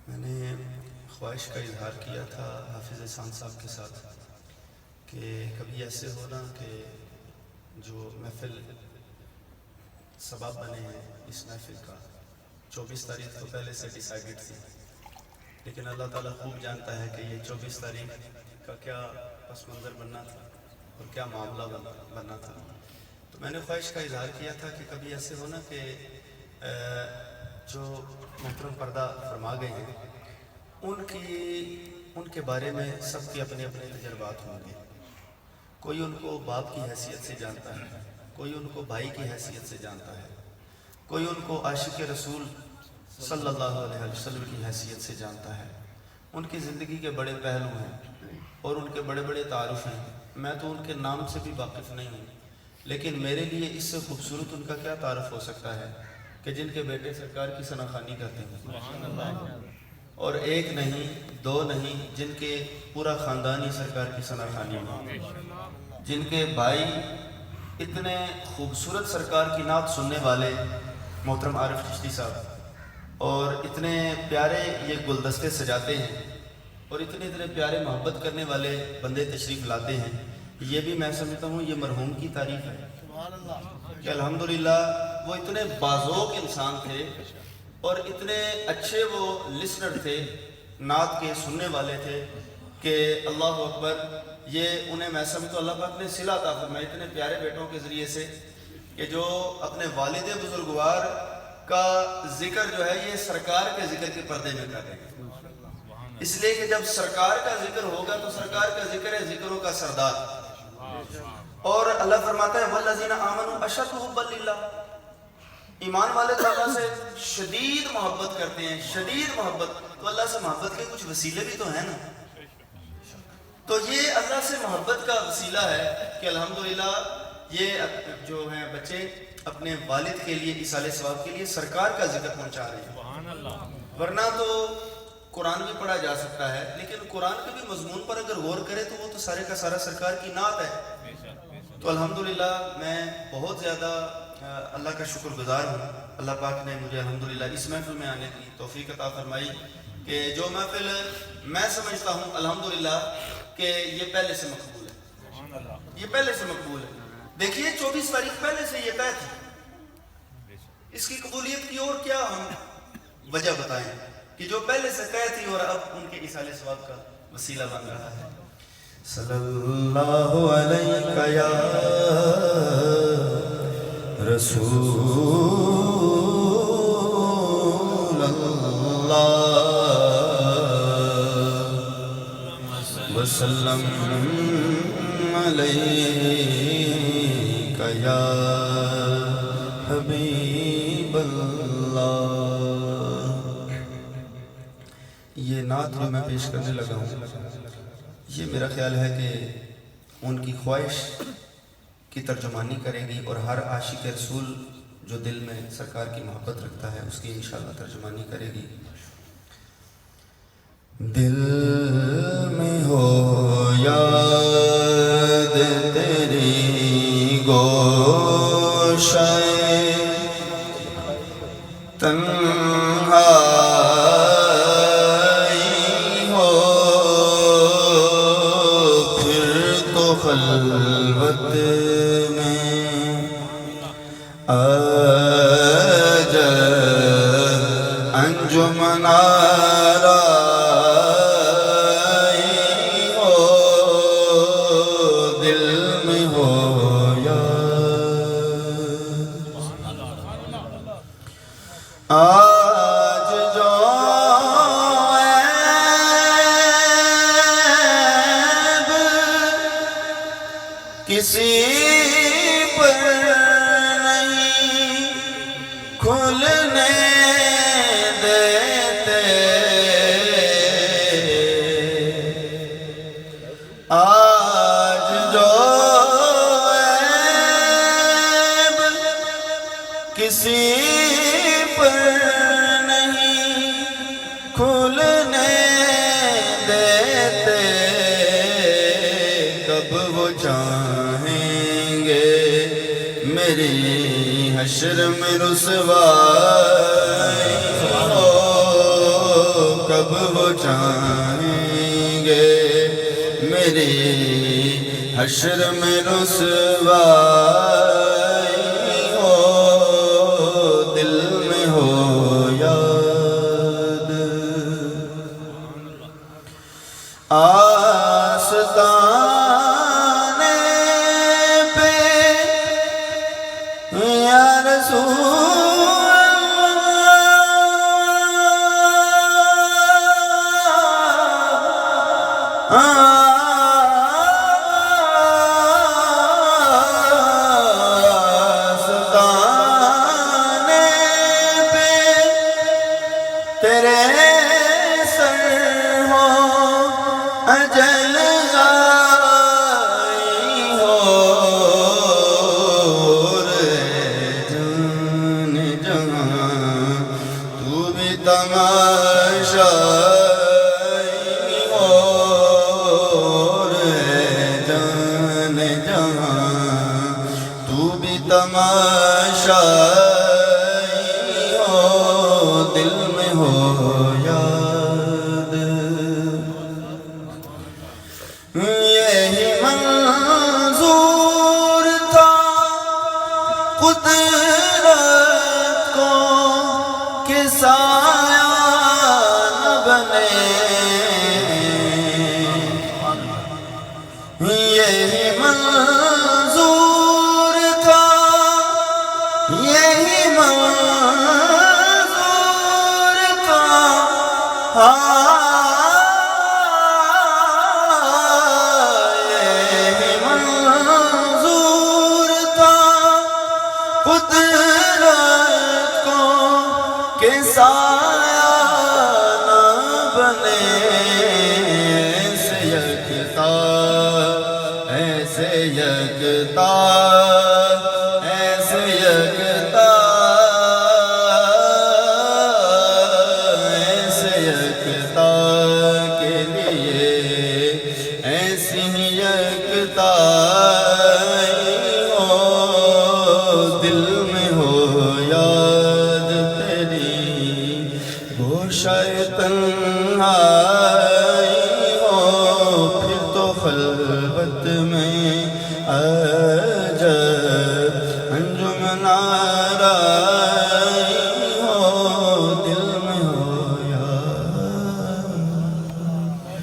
میں نے خواہش کا اظہار کیا تھا حافظ احسان صاحب کے ساتھ کہ کبھی ایسے ہونا کہ جو محفل سبب بنے ہیں اس محفل کا 24 تاریخ تو پہلے سے ڈیسائیڈڈ تھی، لیکن اللہ تعالیٰ خوب جانتا ہے کہ یہ 24 تاریخ کا کیا پس منظر بننا تھا اور کیا معاملہ بننا تھا۔ تو میں نے خواہش کا اظہار کیا تھا کہ کبھی ایسے ہونا کہ جو محترم پردہ فرما گئے ہیں ان کے بارے میں سب کے اپنے اپنے تجربات ہوں گے۔ کوئی ان کو باپ کی حیثیت سے جانتا ہے، کوئی ان کو بھائی کی حیثیت سے جانتا ہے، کوئی ان کو عاشق رسول صلی اللہ علیہ وسلم کی حیثیت سے جانتا ہے۔ ان کی زندگی کے بڑے پہلو ہیں اور ان کے بڑے بڑے تعارف ہیں، میں تو ان کے نام سے بھی واقف نہیں ہوں، لیکن میرے لیے اس سے خوبصورت ان کا کیا تعارف ہو سکتا ہے کہ جن کے بیٹے سرکار کی ثناخوانی کرتے ہیں، اور ایک نہیں دو نہیں، جن کے پورا خاندان ہی سرکار کی ثناخوانی میں، جن کے بھائی اتنے خوبصورت سرکار کی نعت سننے والے محترم عارف چشتی صاحب، اور اتنے پیارے یہ گلدستے سجاتے ہیں اور اتنے پیارے محبت کرنے والے بندے تشریف لاتے ہیں۔ یہ بھی میں سمجھتا ہوں یہ مرحوم کی تعریف ہے کہ الحمدللہ وہ اتنے باذوق انسان تھے اور اتنے اچھے وہ لسنر تھے، نعت کے سننے والے تھے کہ اللہ اکبر، یہ انہیں میں سمجھتا ہوں اللہ پاک نے صلہ عطا فرمائی اتنے پیارے بیٹوں کے ذریعے سے کہ جو اپنے والد بزرگوار کا ذکر جو ہے یہ سرکار کے ذکر کے پردے میں کر رہے ہیں، اس لیے کہ جب سرکار کا ذکر ہوگا تو سرکار کا ذکر ہے ذکروں کا سردار، اور اللہ فرماتا ہے وَالَّذِينَ آمَنُوا أَشَدُّ حُبًّا لِلَّهِ، ایمان والے تو اللہ سے شدید محبت کرتے ہیں، شدید محبت۔ تو اللہ سے محبت کے کچھ وسیلے بھی تو ہیں نا، تو یہ اللہ سے محبت کا وسیلہ ہے کہ الحمدللہ یہ جو ہیں بچے اپنے والد کے لیے ایصال ثواب کے لیے سرکار کا ذکر پہنچا رہے ہیں۔ ورنہ تو قرآن بھی پڑھا جا سکتا ہے، لیکن قرآن کے بھی مضمون پر اگر غور کرے تو وہ تو سارے کا سارا سرکار کی نعت ہے۔ تو الحمدللہ میں بہت زیادہ اللہ کا شکر گزار ہوں، اللہ پاک نے مجھے الحمدللہ اس محفل میں آنے کی توفیق عطا فرمائی کہ جو محفل میں سمجھتا ہوں الحمدللہ کہ یہ پہلے سے مقبول ہے، یہ پہلے سے مقبول ہے۔ دیکھیے 24 تاریخ پہلے سے یہ طے تھی، اس کی قبولیت کی اور کیا ہم وجہ بتائیں کہ جو پہلے سے طے تھی اور اب ان کے ایصال ثواب کا وسیلہ بن رہا ہے۔ صلی اللہ علیہ یا رسول اللہ وسلم علیہ یا حبیب اللہ۔ یہ نعت جو میں پیش کرنے لگا ہوں یہ میرا خیال ہے کہ ان کی خواہش کی ترجمانی کرے گی، اور ہر عاشق رسول جو دل میں سرکار کی محبت رکھتا ہے اس کی انشاءاللہ ترجمانی کرے گی۔ دل میں ہو یاد تیری گوشہ تنہا خلوت میں آج انجمن آرائی ہو، دل میں ہو آج جو کسی پر نہیں کھلنے دیتے، آج جو عیب کسی پر نہیں کھلنے دیتے، کب وہ چاہیں گے میری حشر میں رسوائی ہو، کب وہ چاہیں گے میری حشر میں رسوائی ہو، دل میں ہو یاد آستانے پہ یا رسول آستانے پہ تیرے سر ہو اجل آئی ہو رے جان جہاں تو بھی تماشائی ہو رے جان جہاں تو بھی تماشائی ہو، دل میں ہو یاد یہی منظور تھا قدرت کو کہ سایہ نہ بنے، یہی منظور تھا، یہی منظور تھا، یہی منظور تھا قدرت کو کہ سایہ نہ بنے، ایسے یکتا ایسے یکتا ایسے یکتا ایسے یکتا کے لیے ایسی ہی یکتا ہو، دل میں ہو یاد تیری گوشۂ تنہائی ہو، پھر تو خلوت میں